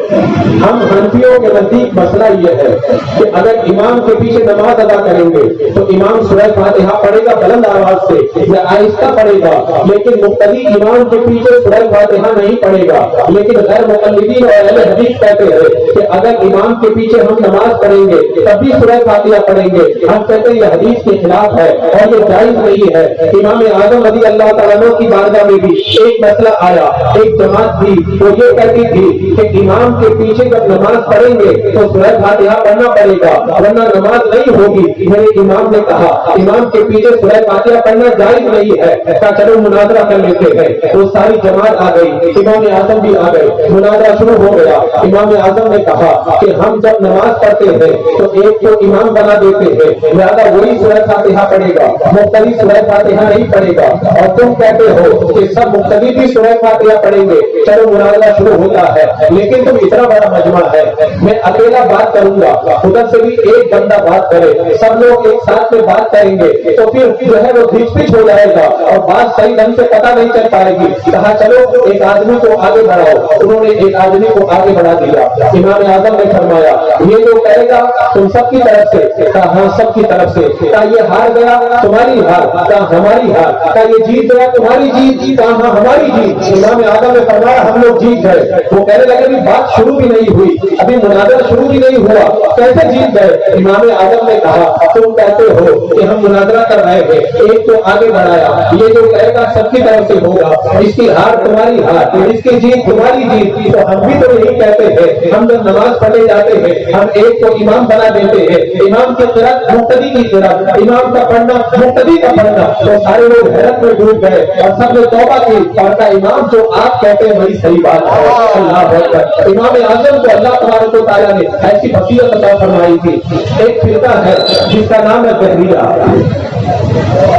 ہم حنفیوں کے نزدیک مسئلہ یہ ہے کہ اگر امام کے پیچھے نماز ادا کریں گے تو امام سورہ فاتحہ پڑھے گا بلند آواز سے یا آہستہ پڑھے گا، لیکن مقتدی امام کے پیچھے سورہ فاتحہ نہیں پڑھے گا۔ لیکن غیر مقلدین اور اہل حدیث کہتے ہیں کہ اگر امام کے پیچھے ہم نماز پڑھیں گے تب بھی سورہ فاتحہ پڑھیں گے۔ ہم کہتے ہیں یہ حدیث کے خلاف ہے اور یہ جائز نہیں ہے۔ امام اعظم رضی اللہ تعالیٰ عنہ کی بارگاہ میں بھی ایک مسئلہ آیا، ایک جماعت تھی وہ یہ کہتی تھی کہ امام کے پیچھے جب نماز پڑھیں گے تو سورہ فاتحہ پڑھنا پڑے گا ورنہ نماز نہیں ہوگی۔ میرے امام نے کہا امام کے پیچھے سورہ فاتحہ پڑھنا جائز نہیں ہے، کہا چلو مناظرہ کر لیتے ہیں۔ وہ ساری جماعت آ گئی، امام اعظم بھی آ گئے، مناظرہ شروع ہو گیا۔ امام اعظم نے کہا کہ ہم جب نماز پڑھتے ہیں تو ایک تو امام بنا دیتے ہیں، لہٰذا وہی سورہ فاتحہ پڑھے گا، مقتدی سورہ فاتحہ نہیں پڑھے گا، اور تم کہتے ہو کہ سب مقتدی بھی سورہ فاتحہ پڑھیں گے۔ چلو مناظرہ شروع ہوتا ہے، لیکن تم اتنا بڑا مجمع ہے، میں اکیلا بات کروں گا، ادھر سے بھی ایک بندہ بات کرے، سب لوگ ایک ساتھ میں بات کریں گے تو پھر جو ہے وہ گھچ پچ ہو جائے گا اور بات صحیح ڈھنگ سے پتہ نہیں چل پائے گی۔ کہا چلو ایک آدمی کو آگے بڑھاؤ، انہوں نے ایک آدمی کو آگے بڑھا دیا۔ امام اعظم نے فرمایا یہ جو کہے گا تم سب کی طرف سے؟ کہا ہاں سب کی طرف سے۔ کہا یہ ہار گیا تمہاری ہار؟ کہا ہماری ہار۔ کہا یہ جیت گیا تمہاری جیت؟ کہا ہاں ہماری جیت۔ امام اعظم نے فرمایا ہم لوگ جیت گئے۔ وہ کہنے لگے ابھی بات شروع بھی نہیں ہوئی، ابھی مناظرہ شروع بھی نہیں ہوا، کیسے جیت گئے؟ امام اعظم نے کہا تم کہتے ہو کہ ہم مناظرہ کر رہے ہیں، ایک تو آگے بڑھایا، یہ جو کہے گا سب کی طرف سے ہوگا، اس کی ہار تمہاری ہار، اس کی جیت تمہاری جیت۔ تو ہم بھی تو یہی کہتے ہیں، ہم جب نماز پڑھنے جاتے ہیں ہم ایک کو امام بنا دیتے ہیں، امام کی قرات مقتدی کی قرات، امام کا پڑھنا مقتدی کا پڑھنا۔ تو سارے لوگ حیرت میں ڈوب گئے اور سب نے توبہ کی اور کہا امام جو آپ کہتے ہیں وہی صحیح بات ہے۔ اللہ اکبر۔ امام اعظم کو اللہ تبارک و تعالیٰ نے ایسی بصیرت عطا فرمائی تھی۔ ایک فرقہ ہے جس کا نام ہے دہریہ،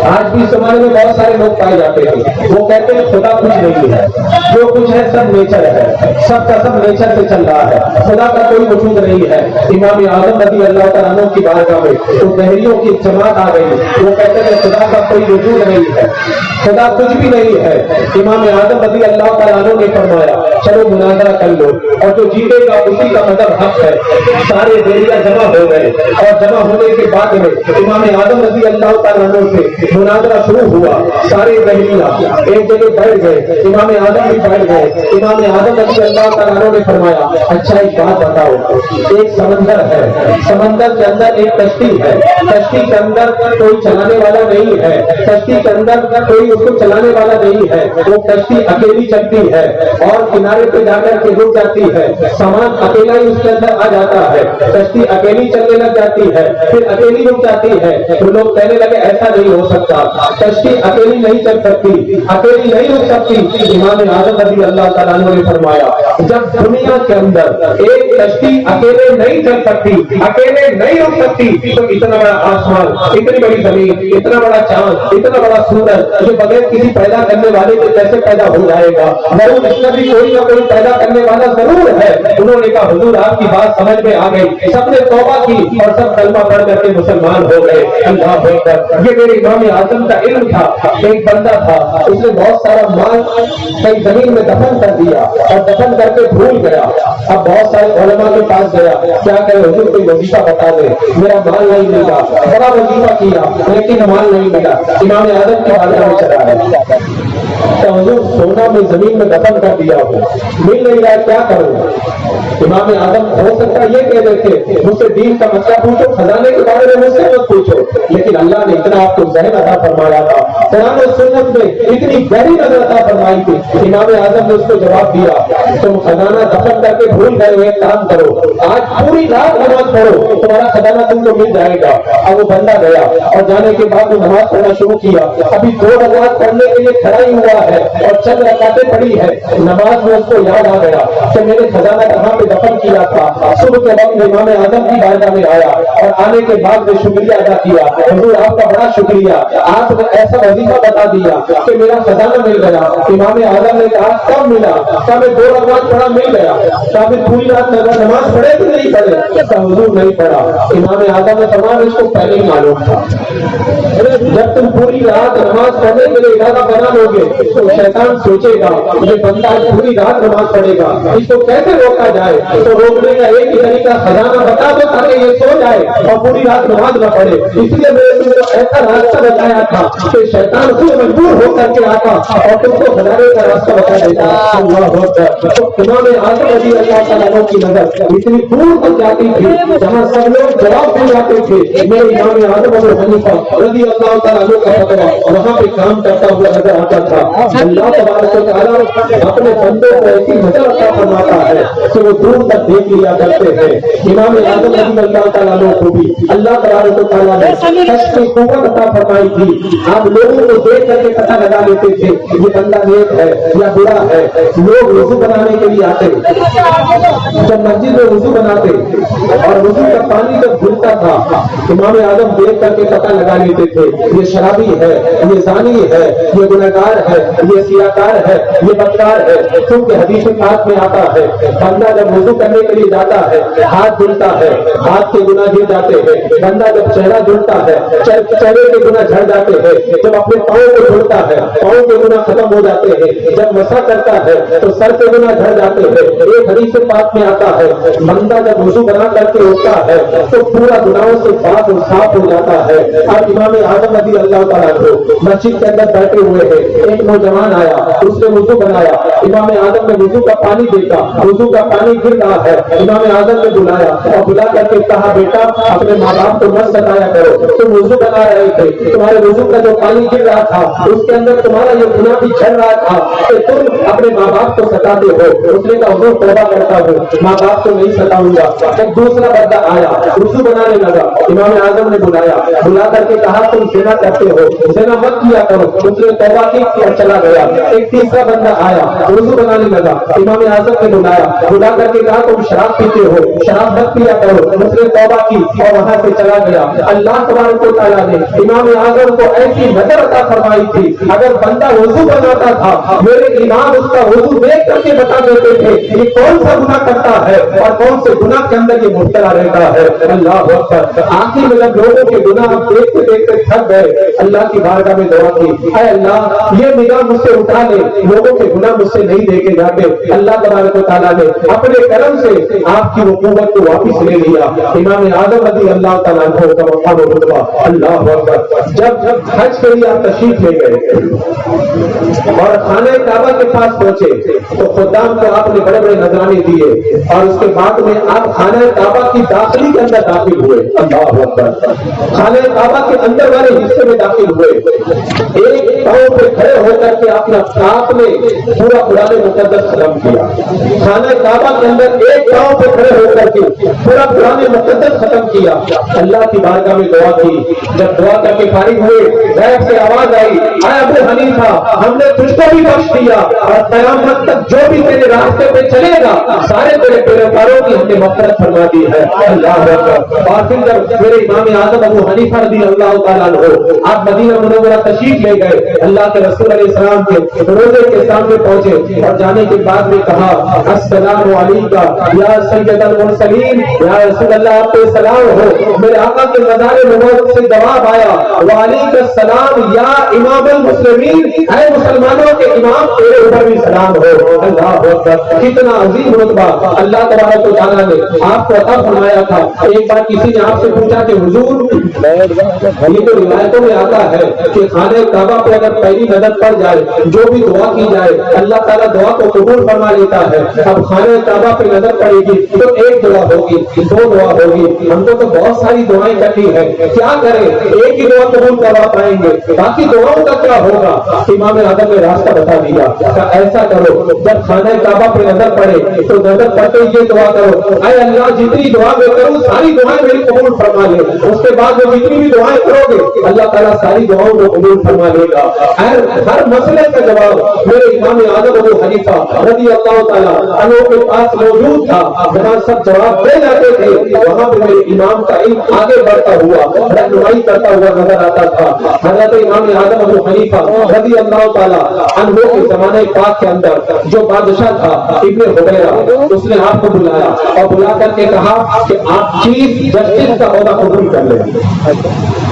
آج بھی اس زمانے میں بہت سارے لوگ پائے جاتے ہیں، وہ کہتے ہیں خدا کچھ نہیں ہے، جو کچھ ہے سب نیچر ہے، سب کا سب نیچر سے چل رہا ہے، خدا کا کوئی وجود نہیں ہے۔ امام اعظم رضی اللہ تعالیٰ عنہ کی بارگاہ میں تو دہریوں کی جماعت آ گئی، وہ کہتے ہیں خدا کا کوئی وجود نہیں ہے، خدا کچھ بھی نہیں ہے۔ امام اعظم رضی اللہ تعالیٰ عنہ نے فرمایا چلو مناظرہ کر لو اور جو جیتے گا اسی کا مذہب حق ہے۔ سارے دہریہ جمع ہو گئے اور جمع ہونے کے بعد میں امام اعظم رضی اللہ تعالیٰ عنہ سے مناظرہ شروع ہوا۔ سارے دہریہ ایک جگہ بیٹھ گئے، امام اعظم بھی بیٹھ گئے۔ امام اعظم رضی اللہ تعالیٰ عنہ نے فرمایا اچھا ایک بات بتاؤ، ایک سمندر ہے، سمندر کے اندر ایک کشتی ہے، کشتی کے اندر کوئی چلانے والا نہیں ہے، کشتی کے اندر کوئی اس کو چلانے والا نہیں ہے، وہ کشتی اکیلی چلتی ہے اور کنارے پہ جا کر کے رک جاتی ہے، سامان اکیلا ہی اس کے اندر آ جاتا ہے، کشتی اکیلی چلنے لگ جاتی ہے، پھر اکیلی رک جاتی ہے۔ تو لوگ کہنے لگے ایسا نہیں ہو سکتا، کشتی اکیلی نہیں چل سکتی، اکیلی نہیں رک سکتی۔ امام اعظم رضی اللہ تعالیٰ عنہ نے فرمایا جب دنیا کے اندر ایک کشتی اکیلے نہیں چل سکتی، اکیلے نہیں رک سکتی، تو اتنا بڑا آسمان، اتنی بڑی زمین، اتنا بڑا چاند، اتنا بڑا سورج جو بغیر کسی پیدا کرنے والے کے کیسے پیدا ہو جائے گا؟ ضرور اس میں بھی کوئی نہ کوئی پیدا کرنے والا ضرور ہے۔ انہوں نے کہا حضور آپ کی بات سمجھ میں آ گئی، سب نے توبہ کی اور سب کلمہ پڑھ کر کے مسلمان ہو گئے۔ اللہ اکبر۔ یہ میرے امام اعظم کا علم تھا۔ ایک بندہ تھا، اس نے بہت سارا مال کئی زمین میں دفن کر دیا اور دفن کر کے بھول گیا۔ اب بہت سارے علماء کے پاس گیا، کیا کرے حضور کوئی وظیفہ بتا دے، میرا مال نہیں ملا، بڑا وظیفہ کیا لیکن مال نہیں ملا۔ امام اعظم کی بارگاہ میں چلا گیا کہ حضور سونا میں زمین میں دفن کر دیا ہو، مل نہیں رہا، کیا کروں؟ امام اعظم ہو سکتا یہ کہہ دیتے مجھ سے دین کا مسئلہ پوچھو، خزانے کے بارے میں مجھ سے مت پوچھو، لیکن اللہ نے اتنا آپ کو ذہن عطا فرمایا تھا، قرآن و سنت میں اتنی گہری نظر عطا فرمائی تھی۔ امام اعظم نے اس کو جواب دیا تم خزانہ دفن کر کے بھول گئے ہو، ایک کام کرو آج پوری رات نماز پڑھو، تمہارا خزانہ تم کو مل جائے گا۔ اب وہ بندہ گیا اور جانے کے بعد وہ نماز پڑھنا شروع کیا، ابھی 2 رکعت پڑھنے کے لیے کھڑا ہی ہوا ہے اور چند رکعتیں پڑھی ہے، نماز میں اس کو یاد آ گیا کہ میرے خزانہ کہاں پہ دفن کیا تھا۔ صبح کے وقت امام اعظم کی بارگاہ میں آیا اور آنے کے بعد میں شکریہ ادا کیا، حضور آپ کا بڑا شکریہ، آپ نے ایسا وظیفہ بتا دیا کہ میرا خزانہ مل گیا۔ امام اعظم نے کہا کب ملا؟ کہا میں 2 رکعت پڑھا مل گیا۔ کہا پھر پوری رات نماز پڑھے کہ نہیں پڑھے؟ کہا حضور نہیں پڑھا۔ امام اعظم نے فرمایا اس کو پہلے ہی معلوم تھا، جب تم پوری رات نماز پڑھنے کے لیے ارادہ بنا لو گے تو شیطان سوچے گا یہ بندہ پوری رات نماز پڑھے گا، اس کو کیسے روکا جائے؟ تو روکنے کا ایک ہی طریقہ خزانہ بتا دو تاکہ یہ سو جائے اور پوری رات نماز نہ پڑھے۔ اس لیے میں نے تم کو ایسا راستہ بتایا تھا کہ شیطان خود مجبور ہو کر کے آتا اور تم کو خزانے کا راستہ بتا دیتا۔ اللہ اکبر۔ تو امام اعظم رضی اللہ تعالیٰ عنہ کی نظر اتنی دور تک جاتی تھی جہاں سب لوگ جواب دے جاتے تھے، میرے امام اعظم ابو حنیفہ رضی اللہ تعالیٰ عنہ کا فتویٰ وہاں پہ کام کرتا ہوا نظر آتا تھا۔ اللہ تبارک و تعالیٰ اپنے بندوں کو ایسی نظر عطا فرماتا ہے کہ وہ دور تک دیکھ لیا کرتے ہیں۔ امام اعظم رضی اللہ تعالیٰ عنہ کو بھی اللہ تبارک و تعالیٰ نے کشف کی قوت عطا فرمائی تھی۔ آپ لوگوں کو دیکھ کر کے پتہ لگا لیتے تھے یہ بندہ نیک ہے یا برا ہے۔ لوگ وضو بنانے کے لیے آتے، جب مسجد میں وضو بناتے اور وضو کا پانی جب گرتا تھا امام اعظم دیکھ کر کے پتہ لگا لیتے تھے یہ شرابی ہے، یہ زانی ہے، یہ گنہگار ہے، یہ سیاکار ہے، یہ بدکار ہے۔ کیونکہ حدیث پاک میں آتا ہے بندہ جب وضو کرنے کے لیے جاتا ہے ہاتھ دھلتا ہے، ہاتھ کے گناہ گر جاتے ہیں، بندہ جب چہرہ دھلتا ہے چہرے کے گناہ جھڑ جاتے ہیں، جب اپنے پاؤں کو دھلتا ہے پاؤں کے گناہ ختم ہو جاتے ہیں، جب مسح کرتا ہے تو سر کے گناہ جھڑ جاتے ہیں۔ ایک حدیث پاک میں آتا ہے بندہ جب وضو بنا کر کے اٹھتا ہے تو پورا گناہوں سے پاک اور صاف ہو جاتا ہے۔ اور امام اعظم رضی اللہ تعالیٰ عنہ مسجد کے اندر بیٹھے ہوئے ہیں، ایک نوجوان آیا اس نے وضو بنایا، امام اعظم نے وضو کا پانی دیکھا، وضو کا پانی گر رہا ہے، امام اعظم نے بلایا اور بلا کر کے کہا بیٹا اپنے ماں باپ کو مت ستایا کرو، تم وضو بنا رہے تھے، تمہارے وضو کا جو پانی گر رہا تھا اس کے اندر تمہارا یہ گناہ بھی چل رہا تھا کہ تم اپنے ماں باپ کو ستاتے ہو۔ اس نے کہا حضور توبہ کرتا ہوں، ماں باپ کو نہیں ستاؤں گا۔ ایک دوسرا بندہ آیا وضو بنانے لگا، امام اعظم نے بلایا، بلا کر کے کہا تم زنا کرتے ہو، زنا مت کیا کرو، اس نے توبہ کی اور چلا گیا۔ ایک تیسرا بندہ آیا وضو بنانے لگا، امام اعظم نے بلایا، بلا کر کے کہا تم شراب پیتے ہو، شراب مت پیا کرو، اس نے توبہ کی اور وہاں سے چلا گیا۔ اللہ تبارک و تعالیٰ نے امام اعظم کو ایسی نظر عطا فرمائی تھی اگر بندہ وضو بناتا تھا میرے امام اس کا وضو دیکھ کر کے بتا دیتے تھے یہ کون سا گناہ کرتا ہے اور کون سے گناہ کے اندر یہ مبتلا رہتا ہے۔ اللہ اکبر۔ آخر میں جب لوگوں کے گناہ دیکھتے دیکھتے تھک گئے اللہ کی بارگاہ میں دعا کی، اے اللہ یہ نگاہ مجھ سے اٹھا لے، لوگوں کے گناہ مجھ سے نہیں دیکھے جاتے۔ اللہ تبارک و تعالیٰ نے اپنے کرم سے آپ کی وہ قوت کو واپس لے لیا۔ امام اعظم رضی اللہ تعالیٰ عنہ کا مقام و رتبہ اللہ اکبر۔ جب حج کے لیے آپ تشریف لے گئے اور خانہ کعبہ کے پاس پہنچے تو خدام کو آپ نے بڑے بڑے نذرانے دیے اور اس کے بعد میں آپ خانہ کعبہ کی داخلی کے اندر داخل ہوئے۔ اللہ اکبر۔ خانہ کعبہ کے اندر والے حصے میں داخل ہوئے، ایک پاؤں پہ کھڑے ہو کر کر کے آپ نے پورا قرآن مقدس ختم کیا. خانہ کعبہ کے اندر ایک پاؤں پہ کھڑے ہو کر کے پورا قرآن مقدس ختم کیا. اللہ کی بارگاہ میں دعا کی. جب دعا کر کے فارغ ہوئے غیب سے آواز آئی, اے ابو حنیفہ ہم نے تجھ کو بھی بخش دیا اور قیامت تک جو بھی تیرے راستے پہ چلے گا سارے تیرے پیروکاروں کی ہم نے مغفرت فرما دی ہے. اللہ اکبر. اور پھر جب میرے امام اعظم ابو حنیفہ رضی اللہ تعالیٰ عنہ آپ مدینہ منورہ تشریف لے گئے, اللہ کے رسول علیہ السلام کے روزے کے سامنے پہنچے اور جانے کے بعد میں کہا السلام علیکہ یا سید المرسلین, یا رسول اللہ آپ پہ سلام ہو. میرے آقا کے مزار مبارک سے جواب آیا وعلیکم السلام یا امام المسلمین, اے مسلمانوں کے امام تیرے اوپر بھی سلام ہو. اللہ اکبر. کتنا عظیم رتبہ اللہ تبارک و تعالیٰ نے آپ کو عطا فرمایا تھا. ایک بار کسی نے آپ سے پوچھا کہ حضور یہ تو روایتوں میں آتا ہے کہ خانہ کعبہ پہ اگر پہلی نظر پڑ جائے جو بھی دعا کی جائے اللہ تعالیٰ دعا کو قبول فرما لیتا ہے. اب خانہ کعبہ پہ نظر پڑے گی تو ایک دعا ہوگی, دو دعا ہوگی, ہم کو تو بہت ساری دعائیں کرنی ہے, کیا کریں, ایک ہی دعا قبول کروا پائیں گے, باقی دعاؤں کا کیا ہوگا. امام اعظم نے راستہ بتا دیا, ایسا کرو جب خانہ کعبہ پہ نظر پڑے تو نظر پڑتے یہ دعا کرو, اے اللہ جتنی دعا میں کروں ساری دعائیں میری قبول فرما لے. اس کے بعد وہ جتنی بھی دعائیں کرو گے اللہ تعالیٰ ساری دعاؤں کو قبول فرما لے گا. ہر مسئلے کا جواب میرے امام اعظم ابو حنیفہ رضی اللہ تعالیٰ عنہ کے پاس موجود تھا. جہاں سب جواب دے جاتے تھے وہاں پہ میرے امام کا علم آگے بڑھتا ہوا رہنمائی کرتا ہوا نظر آتا تھا. حضرت امام اعظم ابو حنیفہ رضی اللہ تعالیٰ عنہ کے زمانے پاک کے اندر جو بادشاہ تھا ابن حبیرہ, اس نے آپ کو بلایا اور بلا کر کے کہا کہ آپ چیف جسٹس کا عہدہ قبول کر لیں.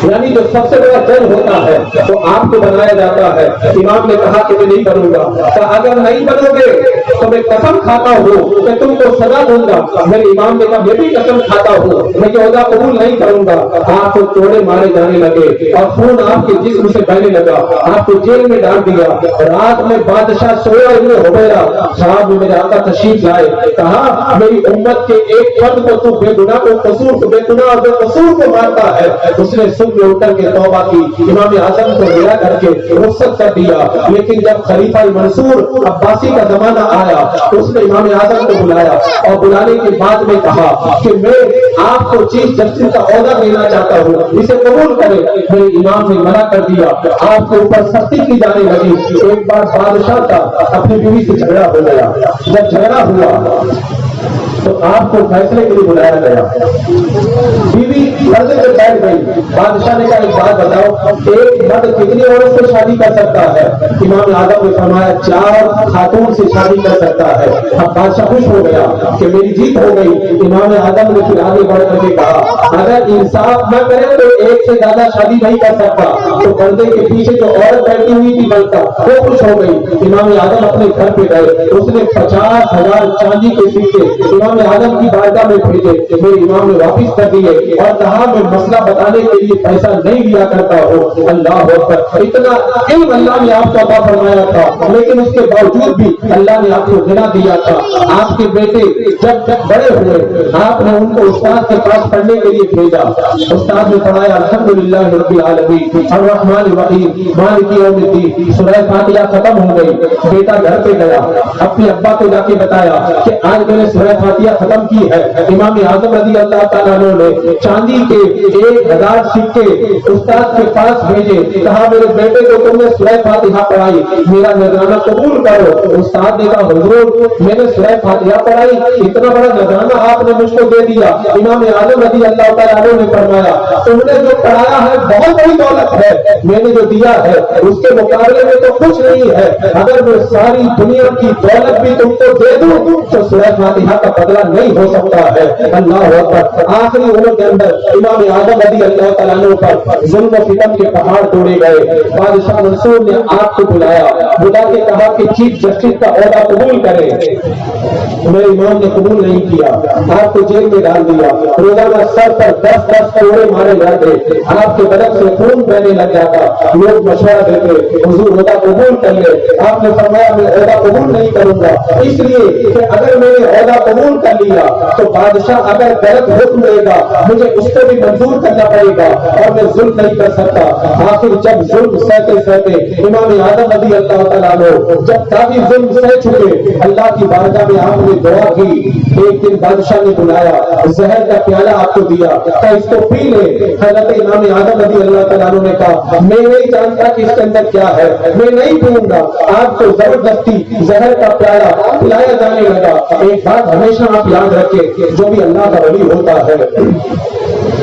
یعنی جو سب سے بڑا جج ہوتا ہے تو آپ کو بنایا جاتا ہے. امام نے کہا کہ میں نہیں کروں گا. اگر نہیں بنو گے تو میں قسم کھاتا ہوں کہ تم کو سزا دوں گا. میرے امام نے کہا میں بھی قسم کھاتا ہوں میں یہ عہدہ قبول نہیں کروں گا. آپ کو چوڑے مارے جانے لگے اور خون آپ کے جسم سے بہنے لگا. آپ کو جیل میں ڈال دیا. رات میں بادشاہ سویا ابن حبیرہ صاحب میرے آقا تشریف لائے, کہا میری امت کے ایک فرد کو تو بے گناہ کو قصور بے گناہ اور بے قصور کو مارتا ہے. اس نے صبح اٹھ کر کے توبہ کی, امام اعظم کو ملا کر کے رخصت کر دیا. لیکن جب خلیفہ منصور عباسی کا زمانہ آیا اس نے امام اعظم کو بلایا اور بلانے کے بعد میں کہا کہ میں آپ کو چیف جسٹس کا عہدہ دینا چاہتا ہوں, اسے قبول کرے. میرے امام نے منع کر دیا. آپ کے اوپر سختی کی جانے لگی. ایک بار بادشاہ کا اپنی بیوی سے جھگڑا ہو گیا. جب جھگڑا ہوا تو آپ کو فیصلے کے لیے بلایا گیا. بیوی پردے پہ بیٹھ گئی. بادشاہ نے کہا ایک بات بتاؤ, ایک مرد کتنی عورت سے شادی کر سکتا ہے؟ امام اعظم نے فرمایا 4 خاتون سے شادی کر سکتا ہے. اب بادشاہ خوش ہو گیا کہ میری جیت ہو گئی. امام اعظم نے پھر آگے بڑھ کر کے کہا اگر انصاف نہ کرے تو ایک سے زیادہ شادی نہیں کر سکتا. تو پردے کے پیچھے جو عورت بیٹھی ہوئی تھی بلکہ وہ خوش ہو گئی. امام اعظم اپنے گھر پہ گئے. اس نے 50,000 چاندی کے سکے امام اعظم کی بارگاہ میں بھیجے. میرے امام نے واپس کر دیے اور کہا میں مسئلہ بتانے کے لیے پیسہ نہیں لیا کرتا ہوں. اللہ اکبر. اتنا علم اللہ نے آپ کو عطا فرمایا تھا لیکن اس کے باوجود بھی اللہ نے آپ کو گنا دیا تھا. آپ کے بیٹے جب بڑے ہوئے آپ نے ان کو استاد کے پاس پڑھنے کے لیے بھیجا. استاد نے پڑھایا الحمدللہ رب العالمین الرحمن الرحیم مالک یوم الدین. سورہ فاتحہ ختم ہو گئی. بیٹا گھر پہ گیا اپنے ابا کو جا کے بتایا کہ آج میں نے سورہ فاتحہ ختم کی ہے. امام اعظم رضی اللہ تعالیٰ عنہ نے چاندی کے 1000 سکے استاد کے پاس بھیجے. کہا میرے بیٹے کو تم نے سورہ فاتحہ پڑھائی, میرا نذرانہ قبول کرو. استاد نے کہا حضور میں نے سورہ فاتحہ پڑھائی, اتنا بڑا نذرانہ آپ نے مجھ کو دے دیا. امام اعظم رضی اللہ تعالیٰ عنہ نے فرمایا تم نے جو پڑھایا ہے بہت بڑی دولت ہے, میں نے جو دیا ہے اس کے مقابلے میں تو کچھ نہیں ہے. اگر میں ساری دنیا کی دولت بھی تم کو دے دوں تو سورہ فاتحہ کا بدلہ نہیں ہو سکتا ہے. اللہ اکبر. آخری عمر کے اندر امام اعظم رضی اللہ تعالیٰ عنہ پر ظلم و ستم کے پہاڑ توڑے گئے. بادشاہ منصور نے آپ کو بلایا, بلا کے کہا کہ چیف جسٹس کا عہدہ قبول کرے. میرے امام نے قبول نہیں کیا. آپ کو جیل میں ڈال دیا. روزانہ سر پر 10 کوڑے مارے جاتے. آپ کے بدن سے خون بہنے لگ جاتا. لوگ مشورہ دیتے حضور عہدہ قبول کر لے. آپ نے فرمایا میں عہدہ قبول نہیں کروں گا, اس لیے کہ اگر میں نے عہدہ قبول کر لیا تو بادشاہ اگر غلط حکم دے گا مجھے اس کو بھی منظور کرنا پڑے گا اور میں ظلم نہیں کر سکتا. آخر جب ظلم سہتے سہتے امام اعظم رضی اللہ تعالیٰ عنہ جب کافی ظلم سہ چکے اللہ کی بارگاہ میں آپ نے دعا کی. ایک دن بادشاہ نے بلایا, زہر کا پیالہ آپ کو دیا, کہا اس کو پی لے. حضرت امام اعظم رضی اللہ تعالیٰ عنہ نے کہا میں نہیں جانتا کہ اس کے اندر کیا ہے, میں نہیں پیوں گا. آپ کو زبردستی زہر کا پیالہ پلایا جانے لگا. ایک بات ہمیشہ آپ یاد رکھیں, جو بھی اللہ کا ولی ہوتا ہے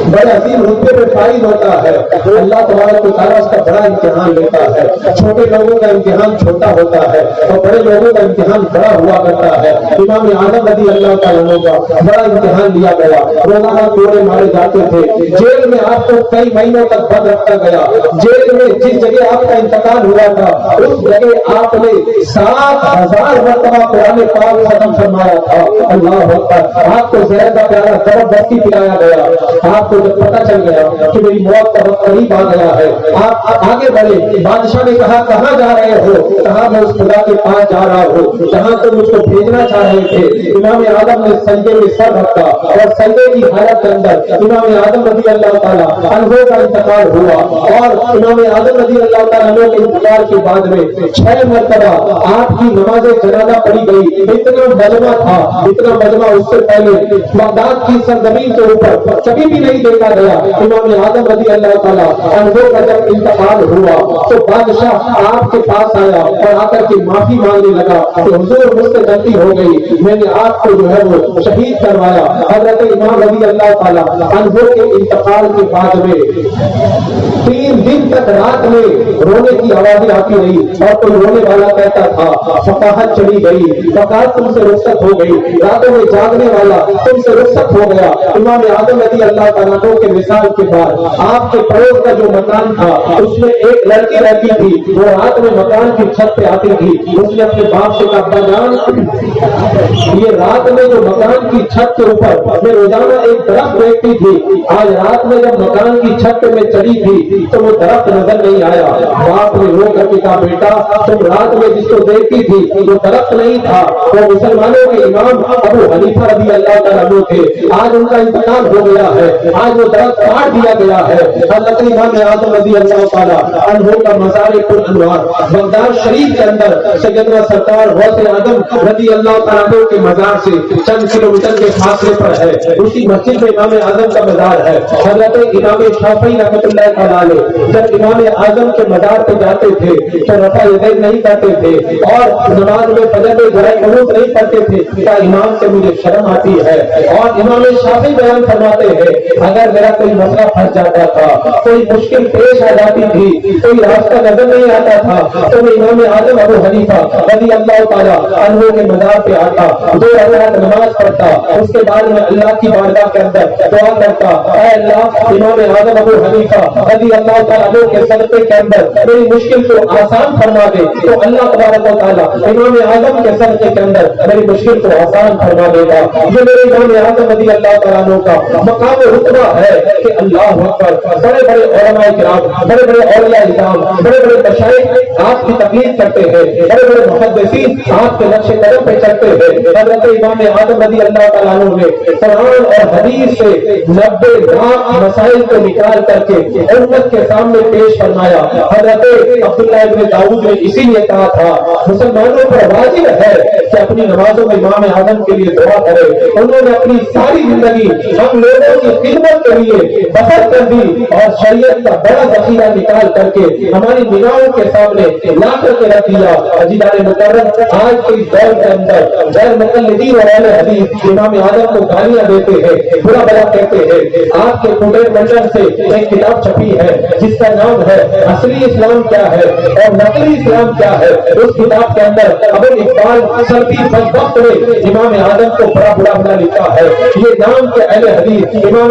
بڑے عظیم رتبے پہ فائز ہوتا ہے, اللہ تبارک و تعالیٰ اس کا بڑا امتحان لیتا ہے. چھوٹے لوگوں کا امتحان چھوٹا ہوتا ہے اور بڑے لوگوں کا امتحان بڑا ہوا کرتا ہے. امام اعظم رضی اللہ تعالیٰ عنہ کا بڑا امتحان لیا گیا. روزانہ کوڑے مارے جاتے تھے. جیل میں آپ کو کئی مہینوں تک بند رکھا گیا. جیل میں جس جگہ آپ کا انتقال ہوا تھا اس جگہ آپ نے 7,000 مرتبہ قرآن پاک ختم فرمایا تھا. اللہ اکبر. آپ کو زہر کا پیالہ زبردستی پلایا گیا. آپ کو جب پتہ چل گیا کہ میری موت کا وقت قریب آ گیا ہے, آپ آگے بڑھے. بادشاہ نے کہا کہاں جا رہے ہو؟ کہا میں اس خدا کے پاس جا رہا ہوں جہاں تم مجھ کو بھیجنا چاہ رہے تھے. امام اعظم نے سجدے میں سر رکھا اور سجدے کی حالت کے اندر امام اعظم رضی اللہ تعالیٰ عنہ کا انتقال ہوا. اور امام اعظم رضی اللہ تعالیٰ عنہ کے انتقال کے بعد میں 6 مرتبہ آپ کی نماز جنازہ پڑھی گئی. اتنا مجمع تھا, اتنا مجمع اس سے پہلے بغداد کی سرزمین کے اوپر کبھی بھی نہیں دیکھا گیا. امام اعظم رضی اللہ تعالیٰ عنہ کا جب انتقال ہوا تو بادشاہ آپ کے پاس آیا اور آ کر کے معافی مانگنے لگا کہ حضور مجھ سے غلطی ہو گئی, میں نے آپ کو جو ہے وہ شہید کروایا. حضرت امام رضی اللہ تعالیٰ عنہ کے انتقال کے بعد میں 3 دن تک رات میں رونے کی آوازیں آتی رہی اور کوئی رونے والا کہتا تھا فقاہت چلی گئی, فقاہت تم سے رخصت ہو گئی. راتوں میں جاگنے والا تم سے رخصت ہو گیا. امام اعظم رضی اللہ تعالیٰ کے وصال کے بعد آپ کے پڑوس کا جو مکان تھا اس میں ایک لڑکی رہتی تھی. وہ رات میں مکان کی چھت پہ آتی تھی. اس نے اپنے باپ سے کہا ابا جان یہ رات میں جو مکان کی چھت کے اوپر میں روزانہ ایک درخت دیکھتی تھی, آج رات میں جب مکان کی چھت پہ میں چڑھی تھی تو وہ درخت نظر نہیں آیا. باپ نے رو کر کے کہا بیٹا تم رات میں جس کو دیکھتی تھی وہ درخت نہیں تھا, وہ مسلمانوں کے امام ابو حنیفہ رضی اللہ تعالیٰ عنہ تھے. آج ان کا انتقال ہو گیا ہے, آج وہ درخت کاٹ دیا گیا ہے. حضرت امام اعظم رضی اللہ تعالیٰ عنہ کا مزار پرانوار بغداد شریف کے اندر سیدنا سرکار غوث اعظم رضی اللہ تعالیٰ عنہ کے مزار سے چند کلومیٹر کے فاصلے پر ہے. اسی مسجد میں امام اعظم کا مزار ہے. حضرت امام شافعی رحمۃ اللہ تعالیٰ علیہ جب امام اعظم کے مزار پہ جاتے تھے تو رفع یدین نہیں کرتے تھے اور نماز میں فجر میں دعائے قنوت نہیں پڑھتے تھے. کیا امام سے مجھے شرم آتی ہے. اور امام شافعی بیان فرماتے ہیں اگر میرا کوئی مسئلہ پھنس جاتا تھا, کوئی مشکل پیش آ جاتی تھی, کوئی راستہ نظر نہیں آتا تھا تو میں امام اعظم ابو حنیفہ رضی اللہ تعالیٰ عنہ کے مزار پہ آتا, 2 رکعت نماز پڑھتا, اس کے بعد میں اللہ کی بارگاہ کے اندر دعا کرتا اے اللہ امام اعظم ابو حنیفہ رضی اللہ تعالیٰ عنہ کے صدقے کے اندر میری مشکل کو آسان فرما دے. تو اللہ تبارک و تعالیٰ امام اعظم کے صدقے کے اندر میری مشکل کو آسان فرما دے گا. یہ میرے امام اعظم رضی اللہ تعالیٰ عنہ کا مقام رتبہ ہے کہ اللہ اکبر بڑے بڑے علماء کرام, بڑے بڑے اولیاء اعظام, بڑے بڑے مشائخ آپ کی تقلید کرتے ہیں, بڑے بڑے محدثین آپ کے نقش قدم پہ چلتے ہیں. حضرت امام اعظم رضی اللہ تعالیٰ عنہ نے قرآن اور حدیث سے 90 لاکھ مسائل کو نکال کر کے امت کے سامنے پیش فرمایا. حضرت عبداللہ ابن داؤد نے اسی لیے کہا تھا مسلمانوں پر واجب ہے کہ اپنی نمازوں میں امام اعظم کے لیے دعا کرے. انہوں نے اپنی ساری زندگی ہم لوگوں کی خدمت کے لیے بسر کر دی اور شریعت کا بڑا ذخیرہ نکال کر کے ہماری نگاہوں کے سامنے لا کر کے رکھ دیا. عزیزان مکرم, آج کے اس دور کے اندر غیر مقلدین اور اہل حدیث امام اعظم کو گالیاں دیتے ہیں, برا بھلا کہتے ہیں. آپ کے کوٹیر منڈل سے ایک کتاب چھپی ہے جس کا نام ہے اصلی اسلام کیا ہے اور نقلی اسلام کیا ہے. اس کتاب کے اندر ابو اقبال سلفی بدبخت نے امام اعظم کو بڑا برا بھلا لکھا ہے. یہ نام کے اہل حدیث امام